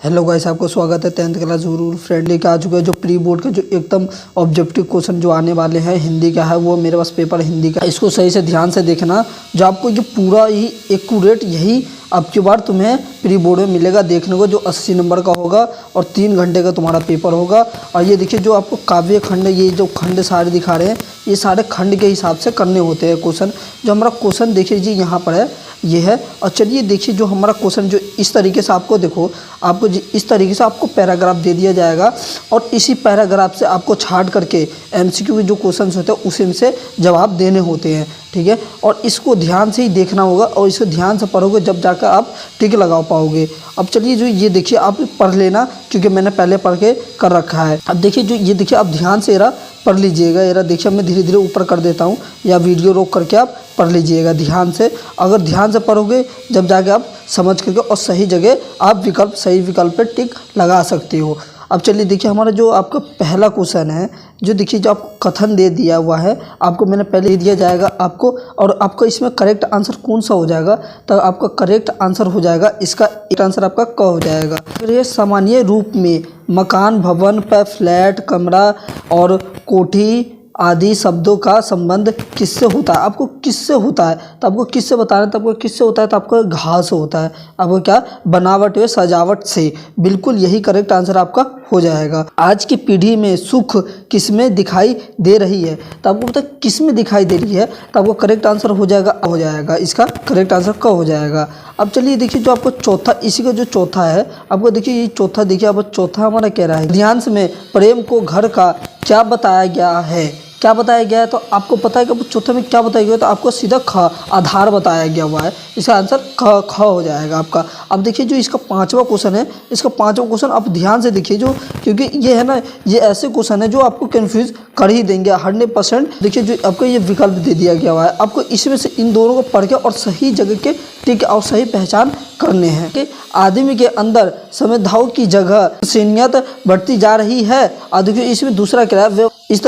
Hello guys, आपको स्वागत है 10th क्लास रूल फ्रेंडली का आ चुका है। जो प्री बोर्ड के जो एकदम ऑब्जेक्टिव क्वेश्चन जो आने वाले हैं हिंदी का है, वो मेरे पास पेपर हिंदी का। इसको सही से ध्यान से देखना, जो आपको ये पूरा ही एक्यूरेट यही अब की बार तुम्हें प्री बोर्ड में मिलेगा देखने को, जो 80 नंबर का होगा और 3 घंटे का तुम्हारा पेपर होगा। और ये देखिए जो आपको काव्य खंड, ये जो खंड सारे दिखा रहे हैं, ये सारे खंड के हिसाब से करने होते हैं क्वेश्चन। जो हमारा क्वेश्चन देखिए जी यहाँ पर है, ये है। और चलिए देखिए जो हमारा क्वेश्चन जो इस तरीके से आपको देखो, आपको इस तरीके से आपको पैराग्राफ दे दिया जाएगा और इसी पैराग्राफ से आपको छाट करके एमसीक्यू के जो क्वेश्चंस होते हैं उसी में से जवाब देने होते हैं, ठीक है। और इसको ध्यान से ही देखना होगा और इसको ध्यान से पढ़ोगे जब जाकर आप टिक लगा पाओगे। अब चलिए जो ये देखिए आप पढ़ लेना, क्योंकि मैंने पहले पढ़ के कर रखा है। अब देखिए जो ये देखिए आप ध्यान से एरा पढ़ लीजिएगा। एरा देखिए मैं धीरे धीरे ऊपर कर देता हूँ, या वीडियो रोक करके आप पढ़ लीजिएगा ध्यान से। अगर ध्यान से पढ़ोगे जब जाके आप समझ करके और सही जगह आप विकल्प, सही विकल्प पे टिक लगा सकते हो। अब चलिए देखिए हमारा जो आपका पहला क्वेश्चन है, जो देखिए जो आपको कथन दे दिया हुआ है, आपको मैंने पहले ही दिया जाएगा आपको, और आपका इसमें करेक्ट आंसर कौन सा हो जाएगा, तो आपका करेक्ट आंसर हो जाएगा इसका एक आंसर आपका क हो जाएगा। फिर ये सामान्य रूप में मकान, भवन पर फ्लैट, कमरा और कोठी आदि शब्दों का संबंध किससे होता है। आपको किससे होता है, तो आपको किससे बताना है, तो आपको किससे होता है, तो आपको घास से होता है। आपको क्या, बनावट व सजावट से। बिल्कुल यही करेक्ट आंसर आपका हो जाएगा। आज की पीढ़ी में सुख किसमें दिखाई दे रही है, तो आपको पता है किसमें दिखाई दे रही है, तो आपको करेक्ट आंसर हो जाएगा इसका करेक्ट आंसर क हो जाएगा। अब चलिए देखिए जो आपको चौथा, इसी का जो चौथा है, आपको देखिए ये चौथा देखिए, आपको चौथा हमारा कह रहा है ध्यान में प्रेम को घर का क्या बताया गया है, क्या बताया गया है, तो आपको पता है कि चौथे में क्या बताया गया है, तो आपको सीधा ख आधार बताया गया हुआ है। इसका आंसर ख हो जाएगा आपका। अब देखिए जो इसका पांचवा क्वेश्चन है, इसका पांचवा क्वेश्चन आप ध्यान से देखिए, जो क्योंकि ये है ना, ये ऐसे क्वेश्चन है जो आपको कंफ्यूज कर ही देंगे 100%। देखिए जो आपको ये विकल्प दे दिया गया हुआ है, आपको इसमें से इन दोनों को पढ़ के और सही जगह के टिक और सही पहचान करने हैं कि आदमी के अंदर संवेदनाओं की जगह सीनियत बढ़ती जा रही है। और देखिए इसमें दूसरा क्या है, इस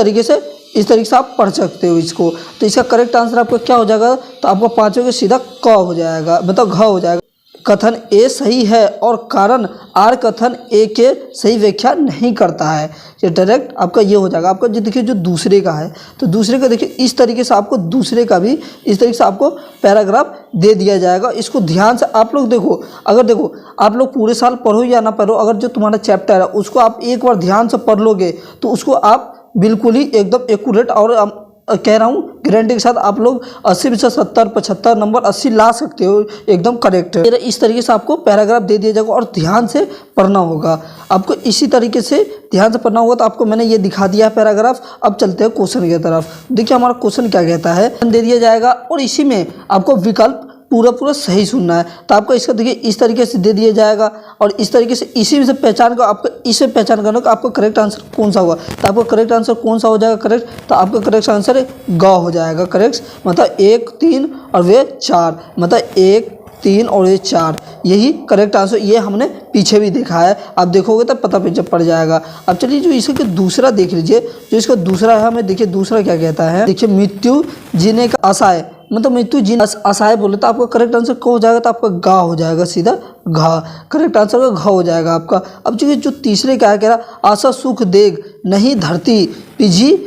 तरीके से आप पढ़ सकते हो इसको। तो इसका करेक्ट आंसर आपका क्या हो जाएगा, तो आपको पांचों के सीधा क हो जाएगा, मतलब घ हो जाएगा। कथन ए सही है और कारण आर कथन ए के सही व्याख्या नहीं करता है। ये डायरेक्ट आपका ये हो जाएगा। आपका जो देखिए जो दूसरे का है, तो दूसरे का देखिए इस तरीके से आपको दूसरे का भी इस तरीके से आपको पैराग्राफ दे दिया जाएगा। इसको ध्यान से आप लोग देखो, अगर देखो आप लोग पूरे साल पढ़ो या ना पढ़ो, अगर जो तुम्हारा चैप्टर है उसको आप एक बार ध्यान से पढ़ लोगे तो उसको आप बिल्कुल ही एकदम एक्यूरेट और कह रहा हूँ गारंटी के साथ आप लोग 80 में से 70, 75 नंबर 80 ला सकते हो, एकदम करेक्ट है। इस तरीके से आपको पैराग्राफ दे दिया जाएगा और ध्यान से पढ़ना होगा। आपको इसी तरीके से ध्यान से पढ़ना होगा। तो आपको मैंने ये दिखा दिया है पैराग्राफ। अब चलते हैं क्वेश्चन की तरफ। देखिए हमारा क्वेश्चन क्या कहता है, दे दिया जाएगा और इसी में आपको विकल्प पूरा सही सुनना है। तो आपको इसका देखिए इस तरीके से दे दिया जाएगा और इस तरीके से इसी में से पहचान कर आपको इसे पहचान करना कि आपको करेक्ट आंसर कौन सा होगा। तो आपको करेक्ट आंसर कौन सा हो जाएगा करेक्ट, तो आपका करेक्ट आंसर ग हो जाएगा करेक्ट, मतलब 1, 3 और वे 4, मतलब 1, 3 और ये 4, यही करेक्ट आंसर। ये हमने पीछे भी देखा है, आप देखोगे तो पता पड़ जाएगा। अब चलिए जो इसका दूसरा देख लीजिए, जो इसका दूसरा है, हमें देखिए दूसरा क्या कहता है। देखिए मृत्यु जीने का आशा है, मतलब मृत्यु जीने आशा बोले तो आपका करेक्ट आंसर कौन हो जाएगा, तो आपका गा हो जाएगा, सीधा घा करेक्ट आंसर का घा हो जाएगा आपका। अब चलिए जो तीसरे का है, कह रहा आशा सुख देग नहीं धरती पिजी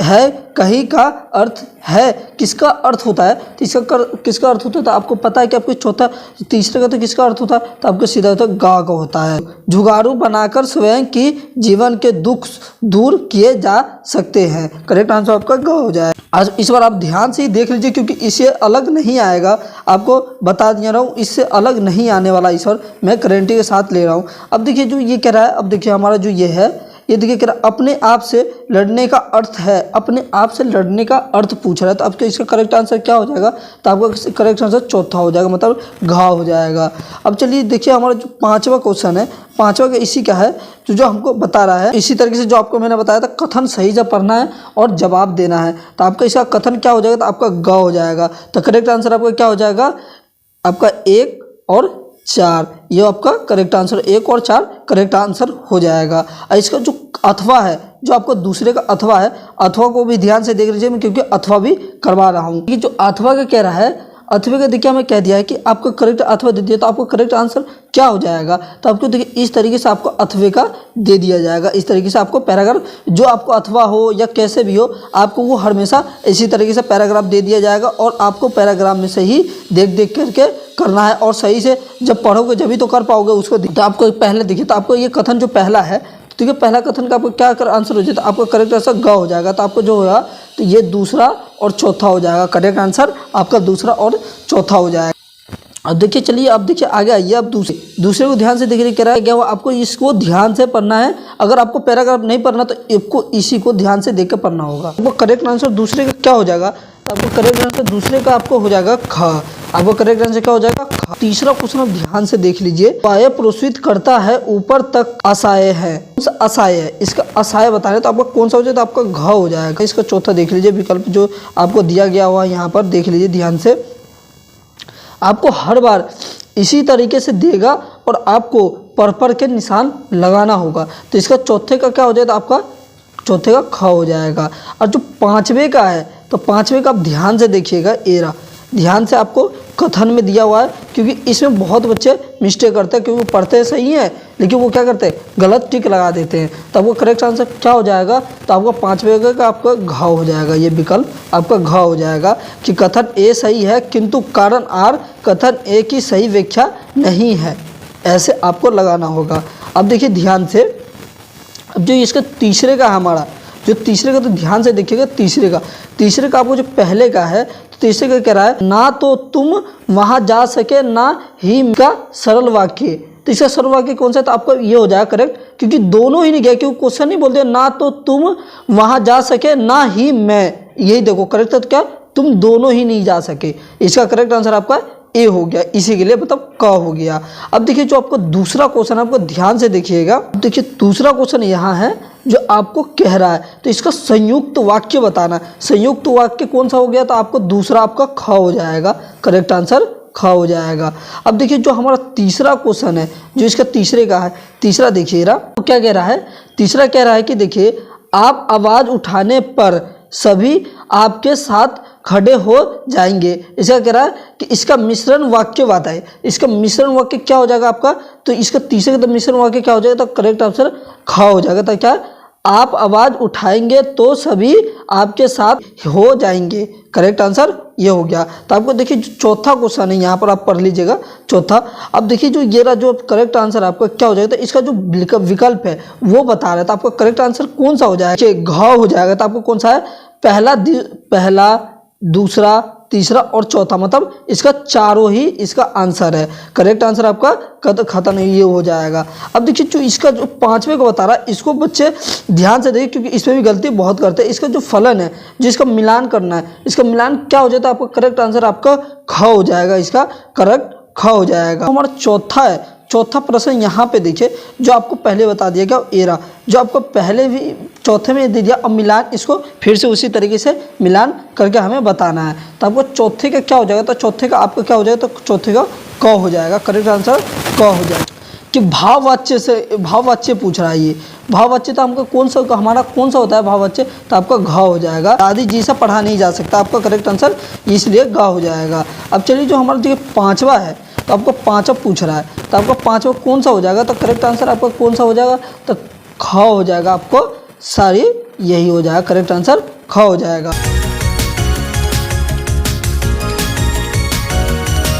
है कहीं का अर्थ है, किसका अर्थ होता है, तो इसका किसका अर्थ होता है, तो आपको पता है कि आपको चौथा तीसरे का तो किसका अर्थ होता है, तो आपको सीधा होता है गा का होता है। जुगाड़ू बनाकर स्वयं की जीवन के दुख दूर किए जा सकते हैं, करेक्ट आंसर आपका गा हो जाए। आज इस बार आप ध्यान से ही देख लीजिए, क्योंकि इससे अलग नहीं आएगा, आपको बता दिया रहा हूँ, इससे अलग नहीं आने वाला इस बार, मैं गारंटी के साथ ले रहा हूँ। अब देखिए जो ये कह रहा है, अब देखिए हमारा जो ये है, ये देखिए कह रहा अपने आप से लड़ने का अर्थ है, अपने आप से लड़ने का अर्थ पूछ रहा है। तो आपका इसका करेक्ट आंसर क्या हो जाएगा, तो आपका करेक्ट आंसर चौथा हो जाएगा, मतलब घा हो जाएगा। अब चलिए देखिए हमारा जो पांचवा क्वेश्चन है, पांचवा का इसी का है, जो हमको बता रहा है इसी तरीके से जो आपको मैंने बताया था, कथन सही से पढ़ना है और जवाब देना है। तो आपका इसका कथन क्या हो जाएगा, तो आपका ग हो जाएगा। तो करेक्ट आंसर आपका क्या हो जाएगा, आपका 1 और 4, ये आपका करेक्ट आंसर 1 और 4 करेक्ट आंसर हो जाएगा। और इसका जो अथवा है, जो आपको दूसरे का अथवा है, अथवा को भी ध्यान से देख लीजिए, मैं क्योंकि अथवा भी करवा रहा हूँ। कि जो अथवा का कह रहा है, अथवे का देखिए हमें कह दिया है कि आपको करेक्ट अथवा दे दिया, तो आपको करेक्ट आंसर क्या हो जाएगा। तो आपको देखिए इस तरीके से आपको अथवे का दे दिया जाएगा। इस तरीके से आपको पैराग्राफ जो आपको अथवा हो या कैसे भी हो, आपको वो हमेशा इसी तरीके से पैराग्राफ दे दिया जाएगा और आपको पैराग्राफ में से ही देख देख करके करना है और सही से जब पढ़ोगे जब ही तो कर पाओगे उसको। तो आपको पहले देखिए, तो आपको ये कथन जो पहला है, ठीक है, पहला कथन का आपको क्या कर आंसर हो जाए, तो आपका करेक्ट आंसर ग हो जाएगा। तो आपको जो होगा तो ये दूसरा और चौथा हो जाएगा। करेक्ट आंसर आपका दूसरा और चौथा हो जाएगा। अब देखिए, चलिए अब देखिए आगे आइए। अब दूसरे को ध्यान से देखिए कह रहा है क्या हुआ, आपको इसको ध्यान से पढ़ना है। अगर आपको पैराग्राफ नहीं पढ़ना तो आपको इसी को ध्यान से देख कर पढ़ना होगा। आपको करेक्ट आंसर दूसरे का क्या हो जाएगा, तो आपको करेक्ट आंसर दूसरे का आपको हो जाएगा ख। आपको करेक्ट आंसर क्या हो जाएगा ख। तीसरा क्वेश्चन आप ध्यान से देख लीजिए। पाए प्रोत्साहित करता है ऊपर तक असाय है, असाय है, इसका असाय बताना है तो आपका कौन सा हो जाए, तो आपका घ हो जाएगा। इसका चौथा देख लीजिए विकल्प जो आपको दिया गया हुआ यहाँ पर देख लीजिए ध्यान से। आपको हर बार इसी तरीके से देगा और आपको पर के निशान लगाना होगा। तो इसका चौथे का क्या हो जाएगा, आपका चौथे का ख हो जाएगा। और जो पांचवे का है, तो पांचवे का आप ध्यान से देखिएगा। एरा ध्यान से आपको कथन में दिया हुआ है, क्योंकि इसमें बहुत बच्चे मिस्टेक करते हैं, क्योंकि वो पढ़ते सही है लेकिन वो क्या करते हैं, गलत टिक लगा देते हैं। तो आपको करेक्ट आंसर क्या हो जाएगा, तो आपका पांचवे का आपका घाव हो जाएगा। ये विकल्प आपका घाव हो जाएगा कि कथन ए सही है किंतु कारण आर कथन ए की सही व्याख्या नहीं है, ऐसे आपको लगाना होगा। अब देखिए ध्यान से, अब जो इसका तीसरे का हमारा जो तीसरे का, तो ध्यान से देखिएगा तीसरे का आपको जो पहले का है, तो तीसरे का कह रहा है ना तो तुम वहां जा सके ना ही का सरल वाक्य। तो इसका सरल वाक्य कौन सा है, तो आपका ये हो जाएगा करेक्ट, क्योंकि दोनों ही नहीं गया, क्योंकि क्वेश्चन नहीं बोलते ना तो तुम वहां जा सके ना ही मैं, यही देखो करेक्ट है। तो क्या तुम दोनों ही नहीं जा सके, इसका करेक्ट आंसर आपका ए हो गया, इसी के लिए मतलब क हो गया। अब देखिए जो आपको दूसरा क्वेश्चन है, आपको ध्यान से देखिएगा। देखिए दूसरा क्वेश्चन यहाँ है जो आपको कह रहा है, तो इसका संयुक्त वाक्य बताना है। संयुक्त वाक्य कौन सा हो गया, तो आपको दूसरा आपका ख हो जाएगा। करेक्ट आंसर ख हो जाएगा। अब देखिए जो हमारा तीसरा क्वेश्चन है, जो इसका तीसरे का है, तीसरा देखिएगा तो क्या कह रहा है। तीसरा कह रहा है कि देखिए आप आवाज उठाने पर सभी आपके साथ खड़े हो जाएंगे। इसका कह रहा है कि इसका मिश्रण वाक्य बताए। इसका मिश्रण वाक्य क्या हो जाएगा आपका, तो इसका तीसरे का मिश्रण वाक्य क्या हो जाएगा, तो करेक्ट आंसर ख हो जाएगा। तो क्या आप आवाज उठाएंगे तो सभी आपके साथ हो जाएंगे, करेक्ट आंसर ये हो गया। तो आपको देखिए जो चौथा क्वेश्चन है यहाँ पर आप पढ़ लीजिएगा चौथा। अब देखिए जो ये रहा जो करेक्ट आंसर आपका क्या हो जाएगा, तो इसका जो विकल्प है वो बता रहा है। तो आपका करेक्ट आंसर कौन सा हो जाएगा, घ हो जाएगा। तो आपको कौन सा है, पहला दूसरा तीसरा और चौथा, मतलब इसका चारों ही इसका आंसर है। करेक्ट आंसर आपका खत्म ये हो जाएगा। अब देखिए जो इसका जो पांचवे को बता रहा है, इसको बच्चे ध्यान से देखिए क्योंकि इसमें भी गलती बहुत करते हैं। इसका जो फलन है, जिसका मिलान करना है, इसका मिलान क्या हो जाता है, आपका करेक्ट आंसर आपका ख हो जाएगा। इसका करेक्ट ख हो जाएगा। हमारा चौथा है, चौथा प्रश्न यहाँ पे देखिए जो आपको पहले बता दिया गया एरा, जो आपको पहले भी चौथे में दे दिया। अब मिलान इसको फिर से उसी तरीके से मिलान करके हमें बताना है। तो आपको चौथे का क्या हो जाएगा, तो चौथे का आपका क्या हो जाएगा, तो चौथे का क हो जाएगा। करेक्ट आंसर क हो जाएगा। कि भाववाच्य से भाववाच्य पूछ रहा है ये भाववाच्य, तो हमका कौन सा हमारा कौन सा होता है भाववाच्य, तो आपका घ हो जाएगा। दादी जी से पढ़ा नहीं जा सकता, आपका करेक्ट आंसर इसलिए घ हो जाएगा। अब चलिए जो हमारा देखिए पांचवा है, तो आपको पांचवा पूछ रहा है, तो आपका पांचवा कौन सा हो जाएगा, तो करेक्ट आंसर आपका कौन सा हो जाएगा, तो ख हो जाएगा। आपको सारी यही हो जाएगा, करेक्ट आंसर ख हो जाएगा।